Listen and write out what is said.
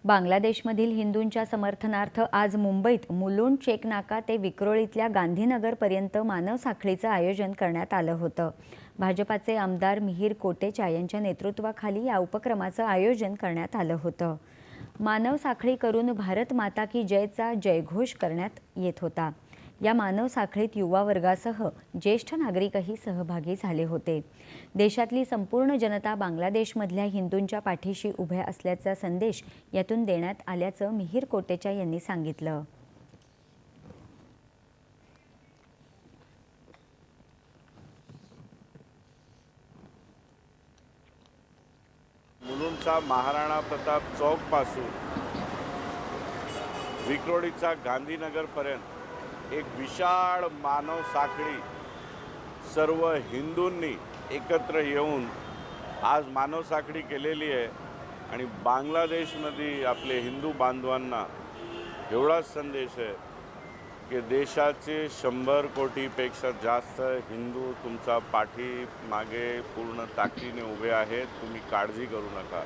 बांगलादेशमधील हिंदूंच्या समर्थनार्थ आज मुंबईत मुलुंड चेक नाका ते विक्रोळीतल्या गांधीनगरपर्यंत मानव साखळीचं आयोजन करण्यात आलं होतं। भाजपाचे आमदार मिहिर कोटेचा यांच्या नेतृत्वाखाली या उपक्रमाचं आयोजन करण्यात आलं होतं। मानव साखळी करून भारत माता की जयचा जयघोष करण्यात येत होता। या मानव साखळीत युवा वर्गासह ज्येष्ठ नागरिकही सहभागी झाले होते। देशातली संपूर्ण जनता बांगलादेशमधल्या हिंदूंच्या पाठीशी उभे असल्याचा संदेश यातून देण्यात आल्याचं मिहिर कोटेचा यांनी सांगितलं। मुलुंडचा महाराणा प्रताप चौक पासून विक्रोळीचा गांधीनगरपर्यंत एक विशाल मानव साखळी सर्व हिंदूंनी एकत्र येऊन आज मानव साखळी केलेली आहे आणि बांगलादेशमध्ये आपले हिंदू बांधवांना एवढाच संदेश आहे की देशाचे 100 कोटीपेक्षा जास्त हिंदू तुमचा पाठी मागे पूर्ण ताकदीने उभे आहेत। तुम्ही काळजी करू नका।